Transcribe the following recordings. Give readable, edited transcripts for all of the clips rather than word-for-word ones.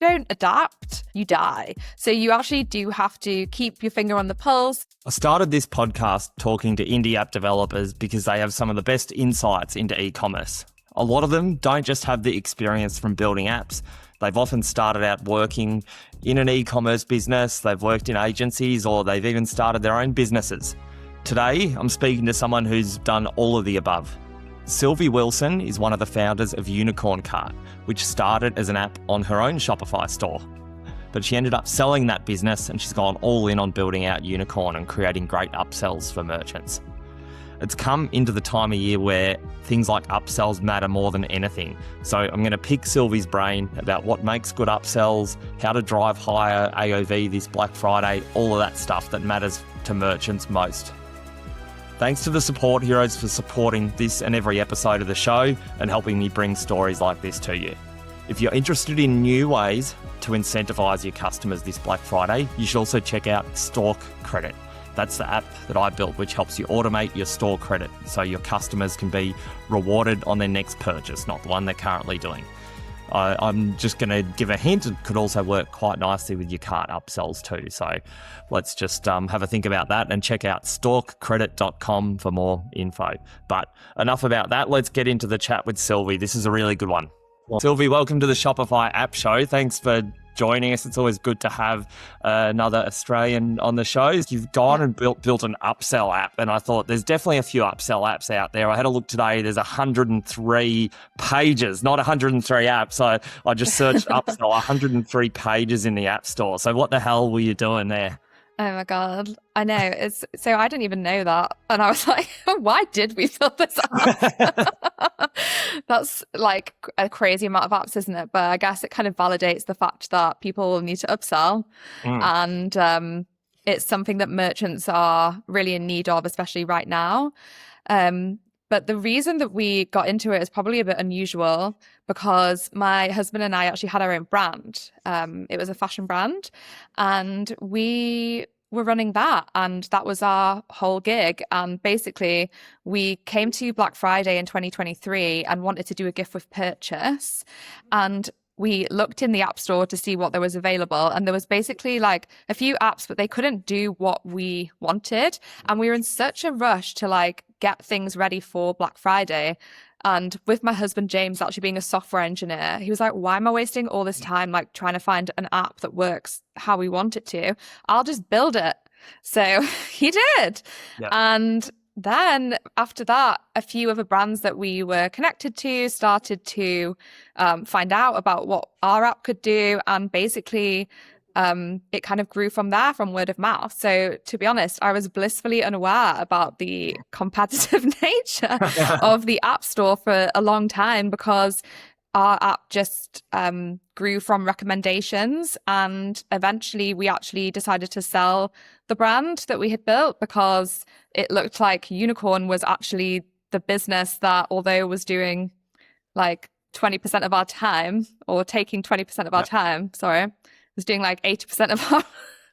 don't adapt, you die. So you actually do have to keep your finger on the pulse. I started this podcast talking to indie app developers because they have some of the best insights into e-commerce. A lot of them don't just have the experience from building apps. They've often started out working in an e-commerce business, they've worked in agencies, or they've even started their own businesses. Today, I'm speaking to someone who's done all of the above. Sylvie Wilson is one of the founders of Unicorn Cart, which started as an app on her own Shopify store. But she ended up selling that business and she's gone all in on building out Unicorn and creating great upsells for merchants. It's come into the time of year where things like upsells matter more than anything. So I'm going to pick Sylvie's brain about what makes good upsells, how to drive higher AOV this Black Friday, all of that stuff that matters to merchants most. Thanks to the support heroes for supporting this and every episode of the show and helping me bring stories like this to you. If you're interested in new ways to incentivize your customers this Black Friday, you should also check out Store Credit. That's the app that I built, which helps you automate your store credit so your customers can be rewarded on their next purchase, not the one they're currently doing. I'm just going to give a hint. It could also work quite nicely with your cart upsells too. So let's just have a think about that and check out stalkcredit.com for more info. But enough about that. Let's get into the chat with Sylvie. This is a really good one. Sylvie, welcome to the Shopify App Show. Thanks for joining us. It's always good to have another Australian on the show. You've gone and built an upsell app, and I thought there's definitely a few upsell apps out there. I had a look today. There's 103 pages, not 103 apps. I just searched upsell, 103 pages in the App Store. So what the hell were you doing there? Oh my God. I know. So I didn't even know that. And I was like, why did we build this app? That's like a crazy amount of apps, isn't it? But I guess it kind of validates the fact that people need to upsell. And it's something that merchants are really in need of, especially right now. But the reason that we got into it is probably a bit unusual because my husband and I actually had our own brand. It was a fashion brand and we were running that, and that was our whole gig. And basically we came to Black Friday in 2023 and wanted to do a gift with purchase. And we looked in the App Store to see what there was available. And there was basically like a few apps, but they couldn't do what we wanted. And we were in such a rush to like get things ready for Black Friday. And with my husband, James, actually being a software engineer, he was like, why am I wasting all this time like trying to find an app that works how we want it to? I'll just build it. So he did. Yep. And then after that, a few other brands that we were connected to started to find out about what our app could do. And basically, it kind of grew from there, from word of mouth. So to be honest, I was blissfully unaware about the competitive nature of the App Store for a long time because our app just grew from recommendations, and eventually we actually decided to sell the brand that we had built because it looked like Unicorn was actually the business that, although it was doing like 20% of our time, or taking 20% of our time, was doing like 80% of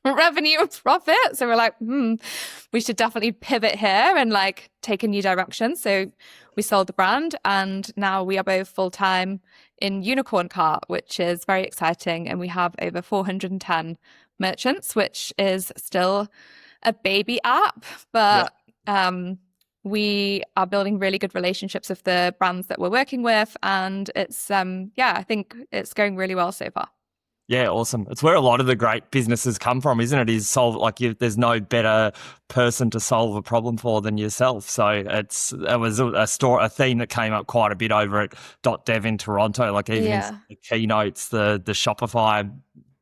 our revenue and profit. So we're like, we should definitely pivot here and like take a new direction. So we sold the brand, and now we are both full-time in Unicorn Cart, which is very exciting. And we have over 410 merchants, which is still a baby app, but we are building really good relationships with the brands that we're working with. And it's, I think it's going really well so far. Yeah, awesome. It's where a lot of the great businesses come from, isn't it? Is solve there's no better person to solve a problem for than yourself. So it was a theme that came up quite a bit over at .dev in Toronto. Like even in the keynotes, the Shopify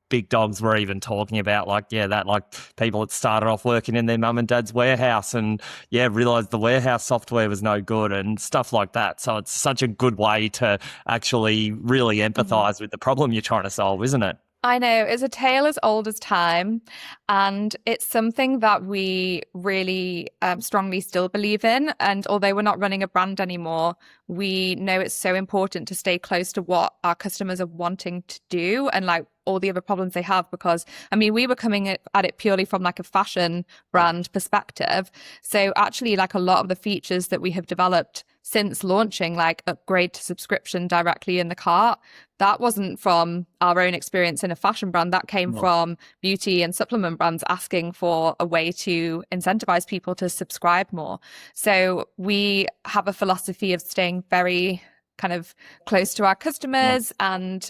big dogs were even talking about people that started off working in their mum and dad's warehouse and realized the warehouse software was no good and stuff like that. So it's such a good way to actually really empathize with the problem you're trying to solve, isn't it? I know. It's a tale as old as time, and it's something that we really strongly still believe in. And although we're not running a brand anymore, we know it's so important to stay close to what our customers are wanting to do and like all the other problems they have. Because I mean, we were coming at it purely from like a fashion brand perspective. So actually like a lot of the features that we have developed since launching, like upgrade to subscription directly in the cart. That wasn't from our own experience in a fashion brand. That came from beauty and supplement brands asking for a way to incentivize people to subscribe more. So we have a philosophy of staying very kind of close to our customers and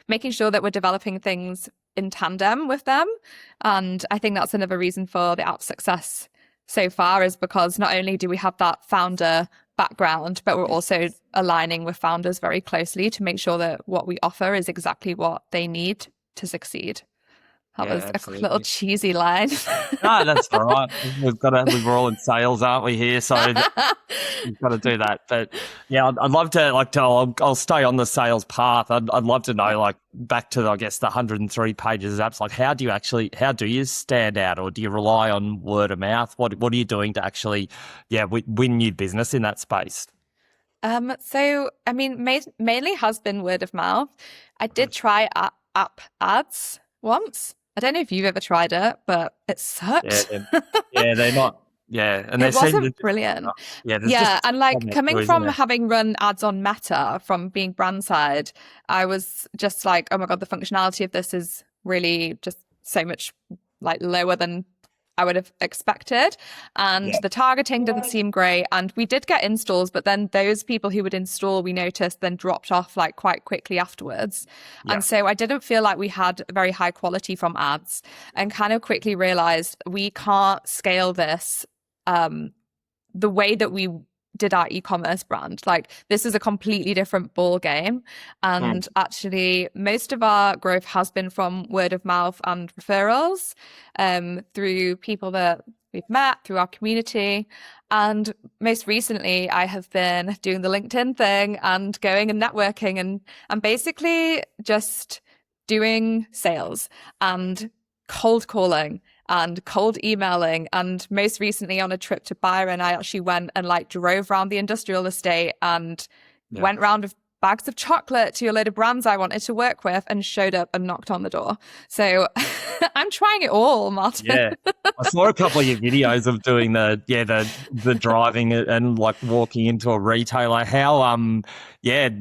making sure that we're developing things in tandem with them. And I think that's another reason for the app's success so far, is because not only do we have that founder background, but we're also aligning with founders very closely to make sure that what we offer is exactly what they need to succeed. That was absolutely. a little cheesy line. No, that's all right. We're all in sales, aren't we, here? So we've got to do that. But yeah, I'd love to, I'll stay on the sales path. I'd love to know, like, back to, I guess, the 103 pages of apps, like, how do you stand out, or do you rely on word of mouth? What are you doing to actually, win new business in that space? So, I mean, mainly has been word of mouth. I did try app ads once. I don't know if you've ever tried it, but it sucks. They're not. Yeah, and it wasn't brilliant. And like coming from having run ads on Meta, from being brand side, I was just like, oh my God, the functionality of this is really just so much like lower than I would have expected. And the targeting didn't seem great. And we did get installs, but then those people who would install, we noticed, then dropped off like quite quickly afterwards. And so I didn't feel like we had very high quality from ads, and kind of quickly realized we can't scale this the way that we did our e-commerce brand. Like, this is a completely different ball game. And actually, most of our growth has been from word of mouth and referrals through people that we've met, through our community. And most recently, I have been doing the LinkedIn thing and going and networking and basically just doing sales and cold calling and cold emailing. And most recently, on a trip to Byron, I actually went and like drove around the industrial estate and went around with bags of chocolate to a load of brands I wanted to work with, and showed up and knocked on the door. So I'm trying it all, Martin. Yeah, I saw a couple of your videos of doing the driving and like walking into a retailer. How did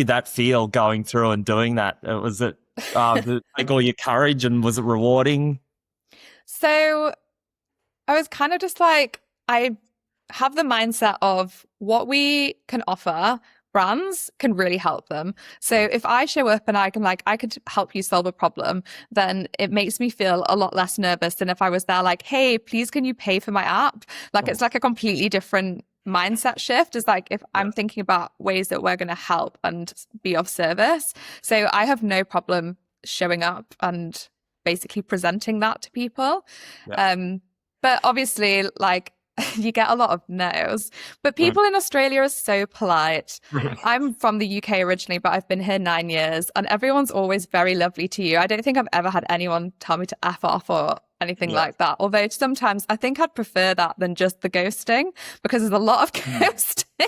that feel, going through and doing that? Was it like all your courage, and was it rewarding? So I was kind of just like, I have the mindset of what we can offer, brands can really help them. So if I show up and I could help you solve a problem, then it makes me feel a lot less nervous than if I was there like, hey, please, can you pay for my app? Like, it's like a completely different mindset shift. Is like, if I'm thinking about ways that we're going to help and be of service. So I have no problem showing up and basically presenting that to people. But obviously, like, you get a lot of no's, but people in Australia are so polite. I'm from the UK originally, but I've been here 9 years, and everyone's always very lovely to you. I don't think I've ever had anyone tell me to F off or anything like that. Although sometimes I think I'd prefer that than just the ghosting, because there's a lot of ghosting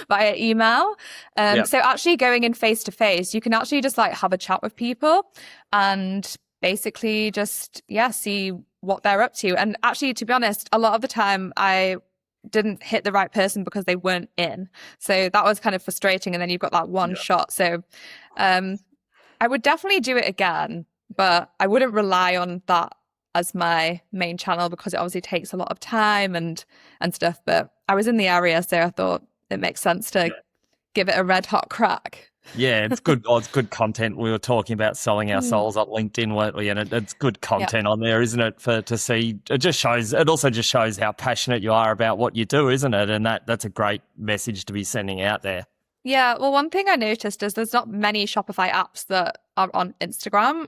via email. So actually going in face to face, you can actually just like have a chat with people and basically just, see what they're up to. And actually, to be honest, a lot of the time I didn't hit the right person because they weren't in. So that was kind of frustrating. And then you've got that one shot. So I would definitely do it again, but I wouldn't rely on that as my main channel, because it obviously takes a lot of time and stuff. But I was in the area, so I thought it makes sense to give it a red hot crack. Yeah, it's good. It's good content. We were talking about selling our souls on LinkedIn, weren't we? And it's good content on there, isn't it? To see, it also just shows how passionate you are about what you do, isn't it? And that's a great message to be sending out there. Yeah. Well, one thing I noticed is there's not many Shopify apps that are on Instagram.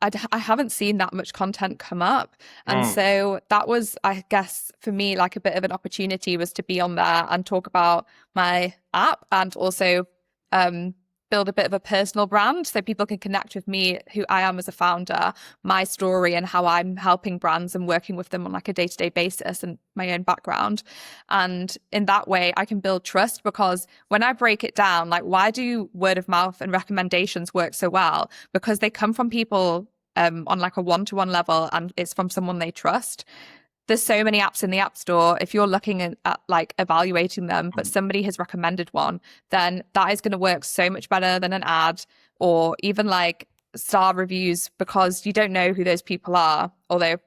I haven't seen that much content come up. And so that was, I guess, for me, like a bit of an opportunity, was to be on there and talk about my app, and also build a bit of a personal brand so people can connect with me, who I am as a founder, my story, and how I'm helping brands and working with them on like a day-to-day basis, and my own background. And in that way, I can build trust, because when I break it down, like, why do word of mouth and recommendations work so well? Because they come from people on like a one-to-one level, and it's from someone they trust. there's so many apps in the App Store. If you're looking at like evaluating them, but somebody has recommended one, then that is going to work so much better than an ad or even like star reviews, because you don't know who those people are. Although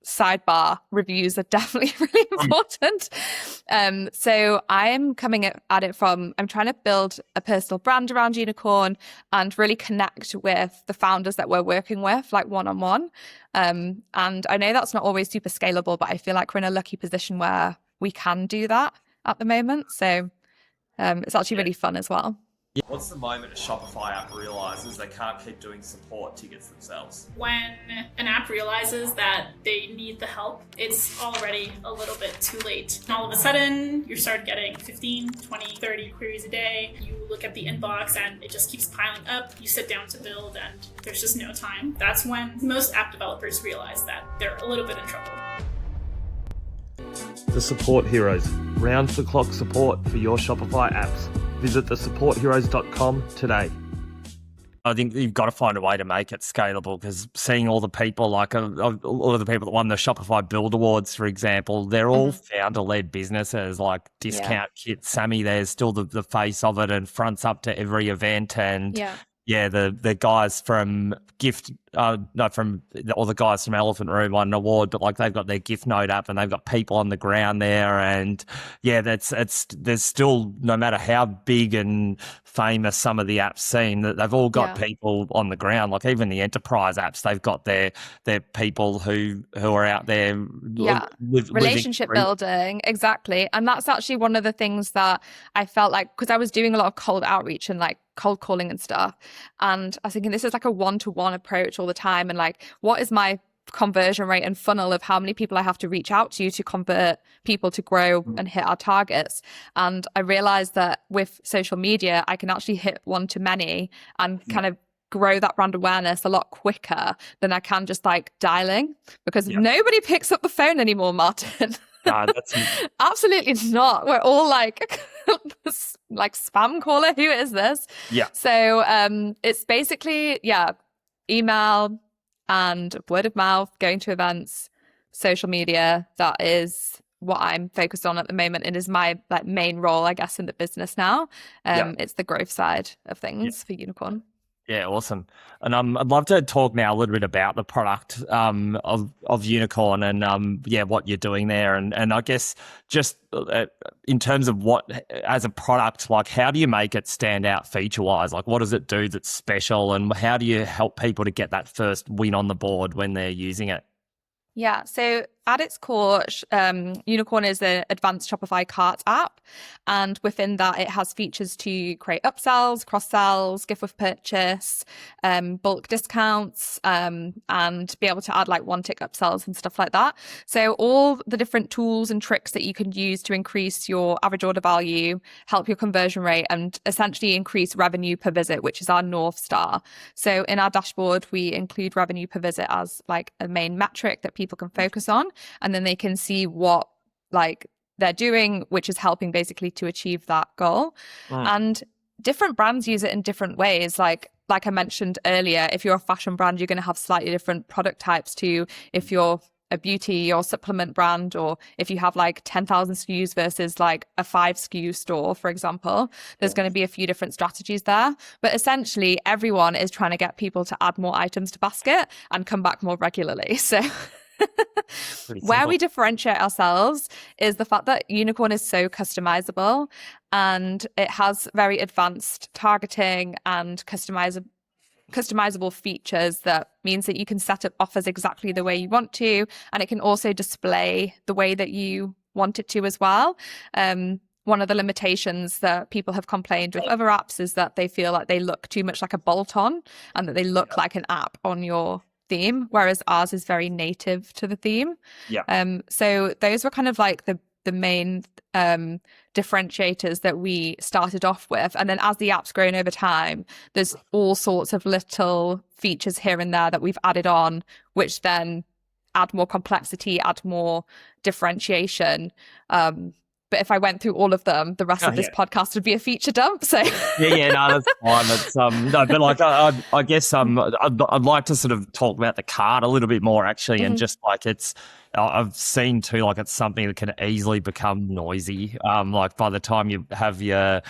sidebar, reviews are definitely really important. So I'm coming at it from, I'm trying to build a personal brand around Unicorn and really connect with the founders that we're working with, like one-on-one. And I know that's not always super scalable, but I feel like we're in a lucky position where we can do that at the moment. So it's actually really fun as well. Yeah. What's the moment a Shopify app realizes they can't keep doing support tickets themselves? When an app realizes that they need the help, it's already a little bit too late. And all of a sudden, you start getting 15, 20, 30 queries a day. You look at the inbox and it just keeps piling up. You sit down to build and there's just no time. That's when most app developers realize that they're a little bit in trouble. The Support Heroes. Round-the-clock support for your Shopify apps. Visit thesupportheroes.com today. I think you've got to find a way to make it scalable, because seeing all the people, like a lot of the people that won the Shopify Build Awards, for example, they're all founder-led businesses, like Discount Kit. Sammy there's still the face of it and fronts up to every event. And the guys from the guys from Elephant Room won an award, but like they've got their gift note up and they've got people on the ground there. And there's still, no matter how big and famous some of the apps seem, that they've all got people on the ground. Like even the enterprise apps, they've got their people who are out there relationship building. Exactly. And that's actually one of the things that I felt like, because I was doing a lot of cold outreach and like cold calling and stuff, and I was thinking this is like a one-to-one approach all the time, and like what is my conversion rate and funnel of how many people I have to reach out to convert people to grow and hit our targets. And I realized that with social media I can actually hit one-to-many and kind of grow that brand awareness a lot quicker than I can just like dialing, because nobody picks up the phone anymore, Martin. No, that's absolutely not. We're all like like spam caller, who is this? So it's basically email and word of mouth, going to events, social media. That is what I'm focused on at the moment, and is my like main role, I guess, in the business now. It's the growth side of things for Unicorn. Yeah, awesome. And I'd love to talk now a little bit about the product of Unicorn and what you're doing there. And I guess just in terms of what, as a product, like how do you make it stand out feature-wise? Like what does it do that's special, and how do you help people to get that first win on the board when they're using it? Yeah, so at its core, Unicorn is an advanced Shopify cart app. And within that, it has features to create upsells, cross-sells, gift with purchase, bulk discounts, and be able to add like one-tick upsells and stuff like that. So all the different tools and tricks that you can use to increase your average order value, help your conversion rate, and essentially increase revenue per visit, which is our North Star. So in our dashboard, we include revenue per visit as like a main metric that people can focus on. And then they can see what like they're doing, which is helping basically to achieve that goal. And different brands use it in different ways. Like I mentioned earlier, if you're a fashion brand, you're going to have slightly different product types to if you're a beauty or supplement brand, or if you have like 10,000 SKUs versus like a 5 SKU store, for example. There's going to be a few different strategies there. But essentially, everyone is trying to get people to add more items to basket and come back more regularly. So where we differentiate ourselves is the fact that Unicorn is so customizable, and it has very advanced targeting and customizable features. That means that you can set up offers exactly the way you want to, and it can also display the way that you want it to as well. One of the limitations that people have complained with other apps is that they feel like they look too much like a bolt-on, and that they look like an app on your theme, whereas ours is very native to the theme. So those were kind of like the main differentiators that we started off with. And then as the app's grown over time, there's all sorts of little features here and there that we've added on, which then add more complexity, add more differentiation. But if I went through all of them, the rest of this podcast would be a feature dump. So no, that's fine. It's no, but like I guess I'd like to sort of talk about the cart a little bit more actually, and just like I've seen too, like it's something that can easily become noisy. Like by the time you have your,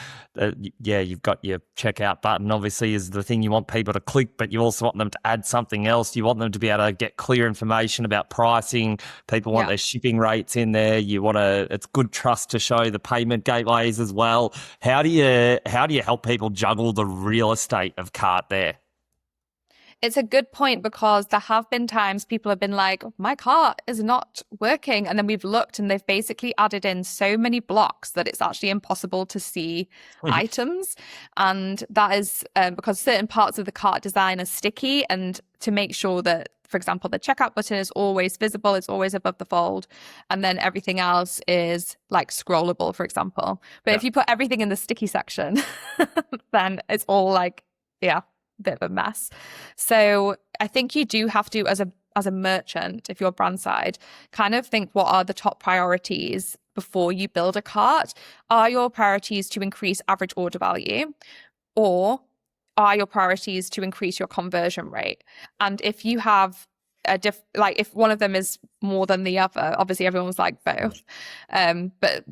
you've got your checkout button, obviously is the thing you want people to click, but you also want them to add something else. You want them to be able to get clear information about pricing. People want their shipping rates in there. It's good trust to show the payment gateways as well. How do you help people juggle the real estate of cart there? It's a good point, because there have been times people have been like, my cart is not working. And then we've looked and they've basically added in so many blocks that it's actually impossible to see items. And that is because certain parts of the cart design are sticky, and to make sure that, for example, the checkout button is always visible, it's always above the fold, and then everything else is like scrollable, for example. But if you put everything in the sticky section, then it's all like, bit of a mess. So I think you do have to, as a merchant, if you're brand side, kind of think, what are the top priorities before you build a cart? Are your priorities to increase average order value, or are your priorities to increase your conversion rate? And if you have if one of them is more than the other, obviously everyone's like both, but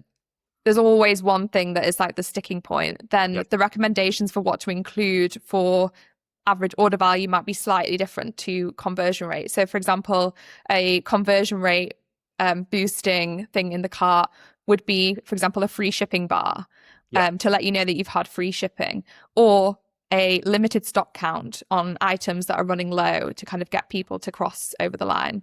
there's always one thing that is like the sticking point. Then the recommendations for what to include for average order value might be slightly different to conversion rate. So for example, a conversion rate boosting thing in the cart would be, for example, a free shipping bar to let you know that you've had free shipping, or a limited stock count on items that are running low to kind of get people to cross over the line.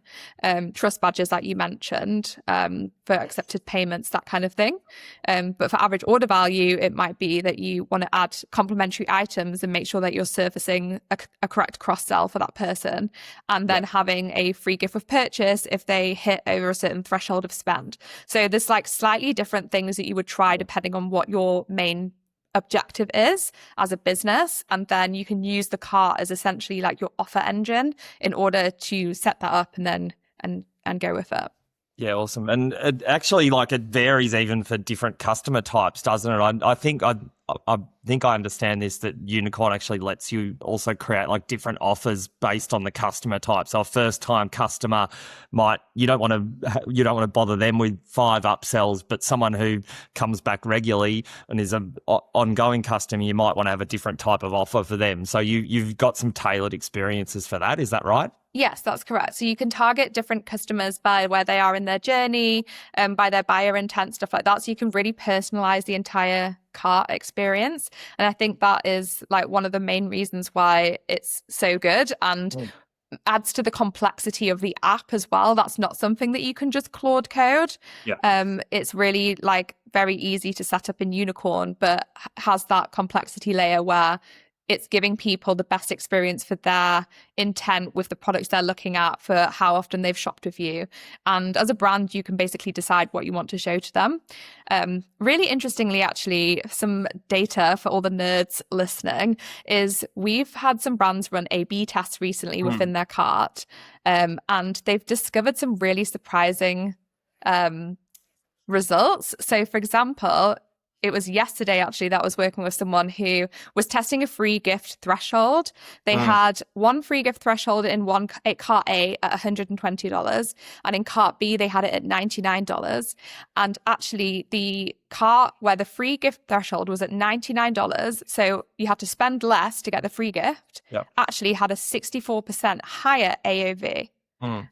Trust badges, like you mentioned, for accepted payments, that kind of thing. But for average order value, it might be that you want to add complementary items and make sure that you're surfacing a correct cross-sell for that person, and then having a free gift with purchase if they hit over a certain threshold of spend. So there's like slightly different things that you would try depending on what your main objective is as a business, and then you can use the cart as essentially like your offer engine in order to set that up and then and go with it. Yeah, awesome. And it actually, like, it varies even for different customer types, doesn't it? I think I understand this, that Unicorn actually lets you also create like different offers based on the customer type. So a first-time customer you don't want to bother them with 5 upsells, but someone who comes back regularly and is an ongoing customer, you might want to have a different type of offer for them. So you've got some tailored experiences for that. Is that right? Yes, that's correct. So you can target different customers by where they are in their journey, by their buyer intent, stuff like that. So you can really personalize the entire cart experience. And I think that is like one of the main reasons why it's so good, and adds to the complexity of the app as well. That's not something that you can just Claude code. It's really like very easy to set up in Unicorn, but has that complexity layer where it's giving people the best experience for their intent with the products they're looking at, for how often they've shopped with you. And as a brand, you can basically decide what you want to show to them. Really interestingly, actually, some data for all the nerds listening is we've had some brands run A/B tests recently within their cart, and they've discovered some really surprising results. So for example, it was yesterday, actually, that I was working with someone who was testing a free gift threshold. They had one free gift threshold in cart A at $120, and in cart B, they had it at $99. And actually, the cart where the free gift threshold was at $99, so you had to spend less to get the free gift, actually had a 64% higher AOV.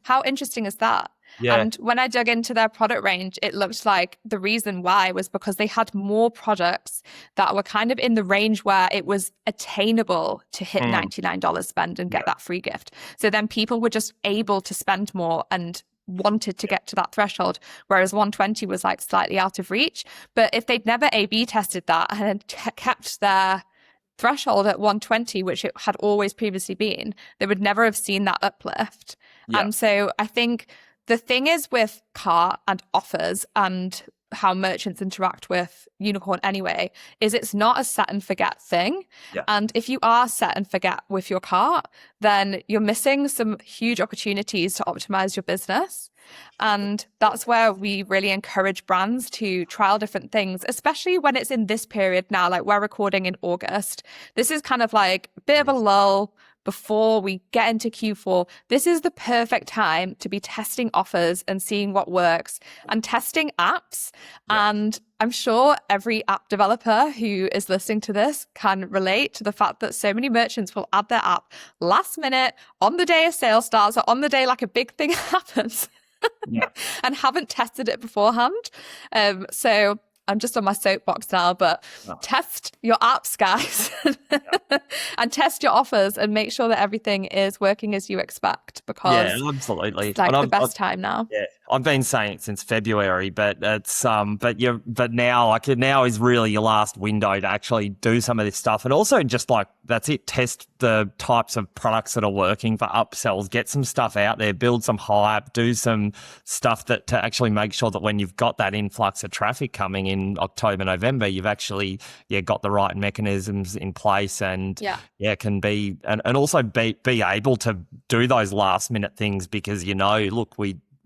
How interesting is that? And when I dug into their product range, it looked like the reason why was because they had more products that were kind of in the range where it was attainable to hit $99 spend and get that free gift. So then people were just able to spend more and wanted to get to that threshold, whereas 120 was like slightly out of reach. But if they'd never A/B tested that and had kept their threshold at 120, which it had always previously been, they would never have seen that uplift. And so I think the thing is with cart and offers and how merchants interact with Unicorn anyway, is it's not a set and forget thing. Yeah. And if you are set and forget with your cart, then you're missing some huge opportunities to optimize your business. And that's where we really encourage brands to trial different things, especially when it's in this period now. Like, we're recording in August. This is kind of like a bit of a lull before we get into Q4. This is the perfect time to be testing offers and seeing what works and testing apps. Yeah. And I'm sure every app developer who is listening to this can relate to the fact that so many merchants will add their app last minute, on the day a sale starts, or on the day like a big thing happens. Yeah. And haven't tested it beforehand. So I'm just on my soapbox now, but test your apps, guys, and test your offers and make sure that everything is working as you expect, because absolutely. it's like the best time now. Yeah, I've been saying it since February, but it's but now is really your last window to actually do some of this stuff, and also just like that's it. Test the types of products that are working for upsells. Get some stuff out there, build some hype, do some stuff that to actually make sure that when you've got that influx of traffic coming in October, November, you've actually got the right mechanisms in place, and can be and also be able to do those last minute things, because look,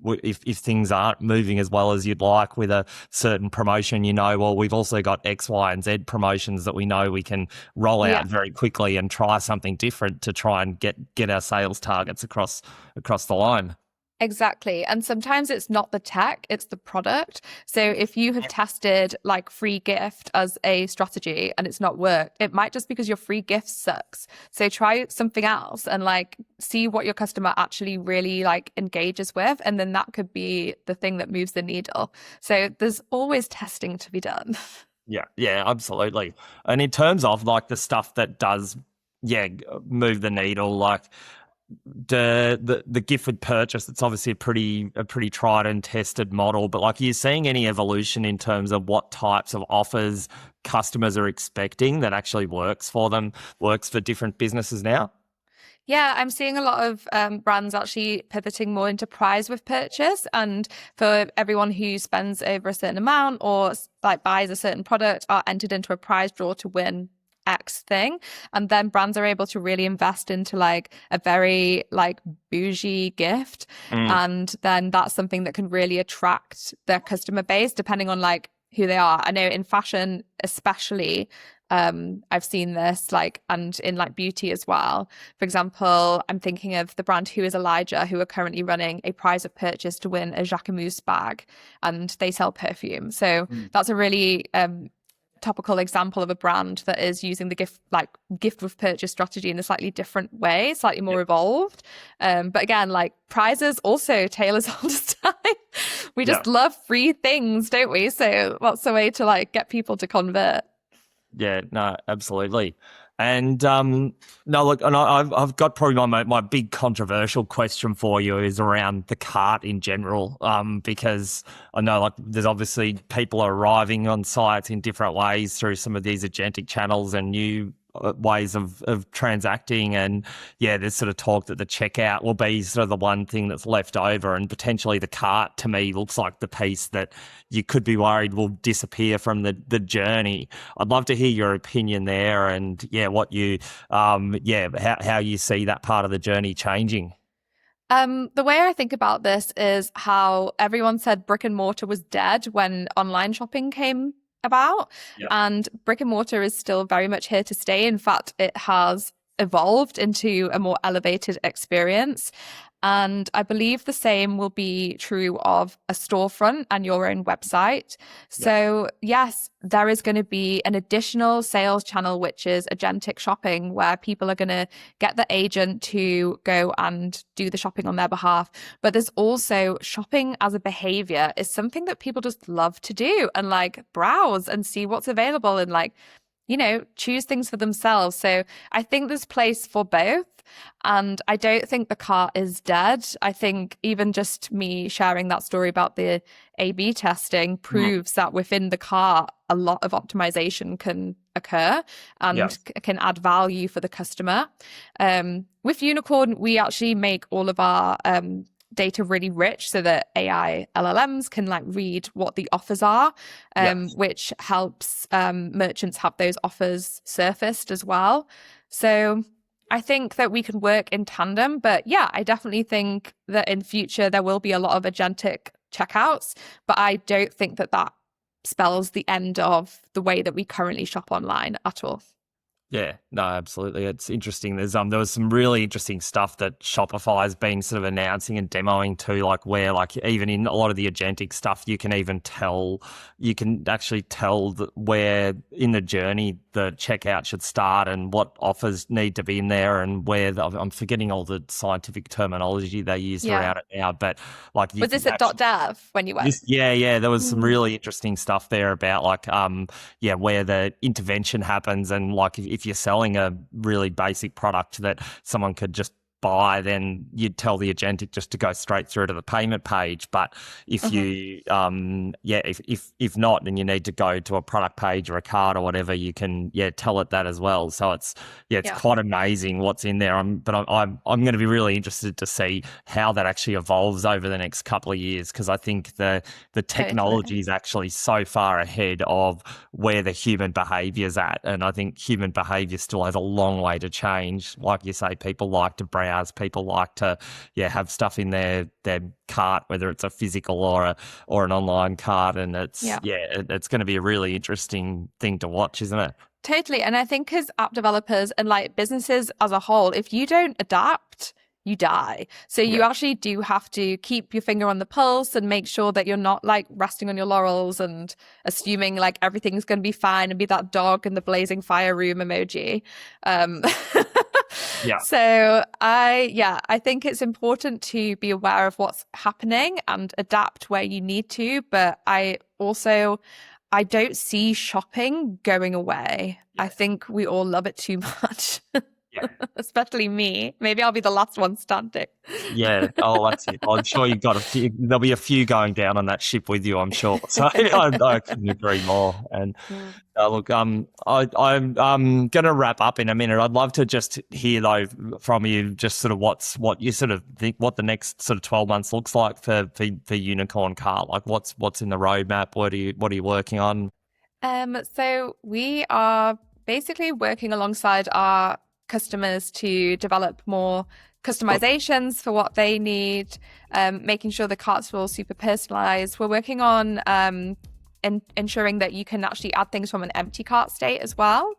if things aren't moving as well as you'd like with a certain promotion, well, we've also got X, Y, and Z promotions that we know we can roll out very quickly and try something different to try and get our sales targets across the line. Exactly. And sometimes it's not the tech, it's the product. So if you have tested like free gift as a strategy and it's not worked, it might just because your free gift sucks. So try something else and like see what your customer actually really like engages with. And then that could be the thing that moves the needle. So there's always testing to be done. Yeah, absolutely. And in terms of like the stuff that does, move the needle, like the gift with purchase, it's obviously a pretty tried and tested model, but like, are you seeing any evolution in terms of what types of offers customers are expecting that actually works for different businesses now? Yeah, I'm seeing a lot of brands actually pivoting more into prize with purchase, and for everyone who spends over a certain amount or like buys a certain product are entered into a prize draw to win X thing. And then brands are able to really invest into like a very like bougie gift. And then that's something that can really attract their customer base depending on like who they are. I know in fashion especially, I've seen this like, and in like beauty as well. For example, I'm thinking of the brand Who is Elijah, who are currently running a prize of purchase to win a Jacquemus bag, and they sell perfume. So that's a really topical example of a brand that is using the gift with purchase strategy in a slightly different way, slightly more evolved. But again, like prizes also tale as old as time. We just love free things, don't we? So what's the way to like get people to convert? Yeah, no, absolutely. And no, look, and I've got probably my big controversial question for you is around the cart in general, because I know like there's obviously people are arriving on sites in different ways through some of these agentic channels and new ways of transacting, and there's sort of talk that the checkout will be sort of the one thing that's left over, and potentially the cart to me looks like the piece that you could be worried will disappear from the journey. I'd love to hear your opinion there, and what you how you see that part of the journey changing. The way I think about this is how everyone said brick and mortar was dead when online shopping came about, and brick and mortar is still very much here to stay. In fact, it has evolved into a more elevated experience. And I believe the same will be true of a storefront and your own website. So yes, there is going to be an additional sales channel, which is agentic shopping, where people are going to get the agent to go and do the shopping on their behalf. But there's also shopping as a behavior is something that people just love to do and like browse and see what's available and like, choose things for themselves. So I think there's place for both. And I don't think the cart is dead. I think even just me sharing that story about the A/B testing proves that within the cart, a lot of optimization can occur and can add value for the customer. With Unicorn, we actually make all of our data really rich so that AI LLMs can like read what the offers are, which helps merchants have those offers surfaced as well. So I think that we can work in tandem, but yeah, I definitely think that in future there will be a lot of agentic checkouts, but I don't think that that spells the end of the way that we currently shop online at all. Yeah, no, absolutely. It's interesting. There was some really interesting stuff that Shopify has been sort of announcing and demoing too, like where like even in a lot of the agentic stuff, you can actually tell where in the journey the checkout should start and what offers need to be in there and where I'm forgetting all the scientific terminology they use around it now, but like was this at .dev when you went? There was some really interesting stuff there about like where the intervention happens and like if you're selling a really basic product that someone could just buy, then you'd tell the agentic just to go straight through to the payment page. But if you if not, then you need to go to a product page or a card or whatever, you can tell it that as well. So it's quite amazing what's in there. I'm going to be really interested to see how that actually evolves over the next couple of years, because I think the technology is actually so far ahead of where the human behavior is at, and I think human behavior still has a long way to change. Like you say, people like to browse. People like to have stuff in their cart, whether it's a physical or an online cart, and it's going to be a really interesting thing to watch, isn't it? Totally. And I think as app developers and like businesses as a whole, if you don't adapt, you die. So you actually do have to keep your finger on the pulse and make sure that you're not like resting on your laurels and assuming like everything's going to be fine and be that dog in the blazing fire room emoji. So I think it's important to be aware of what's happening and adapt where you need to. But I don't see shopping going away. I think we all love it too much. Especially me. Maybe I'll be the last one standing. That's it. I'm sure you've got there'll be a few going down on that ship with you, I'm sure. So I couldn't agree more. And look, I'm going to wrap up in a minute. I'd love to just hear though from you, just sort of what you sort of think, what the next sort of 12 months looks like for Unicorn Cart. Like what's in the roadmap? What are you working on? So we are basically working alongside our customers to develop more customizations for what they need, making sure the carts are all super personalized. We're working on ensuring that you can actually add things from an empty cart state as well.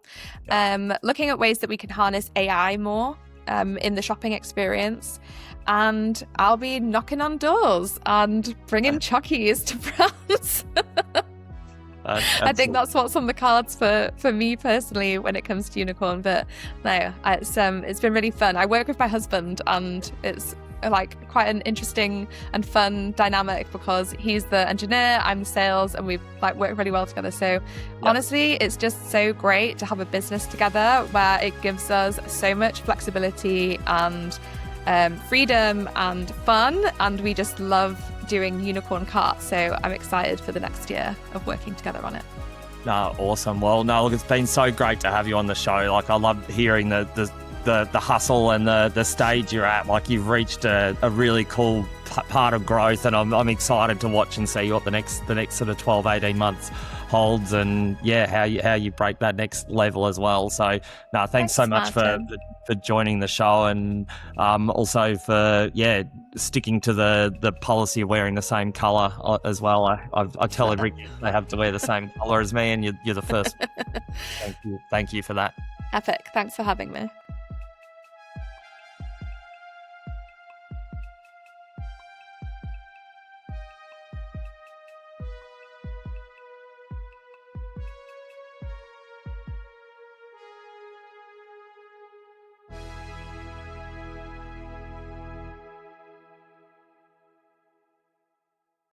Looking at ways that we can harness AI more in the shopping experience. And I'll be knocking on doors and bringing chockies to France. I think that's what's on the cards for me personally when it comes to Unicorn. But no, it's been really fun. I work with my husband, and it's like quite an interesting and fun dynamic because he's the engineer, I'm the sales, and we like work really well together. So honestly, it's just so great to have a business together where it gives us so much flexibility and freedom and fun, and we just love doing Unicorn Cart. So I'm excited for the next year of working together on it. No, awesome. Well, no, look, it's been so great to have you on the show. Like, I love hearing the hustle and the stage you're at. Like, you've reached a really cool part of growth, and I'm excited to watch and see what the next sort of 12, 18 months holds, and how you break that next level as well. So no, thanks so much for joining the show, and also for sticking to the policy of wearing the same color as well. I tell every guest they have to wear the same color as me, and you're the first. Thank you for that. Epic. Thanks for having me.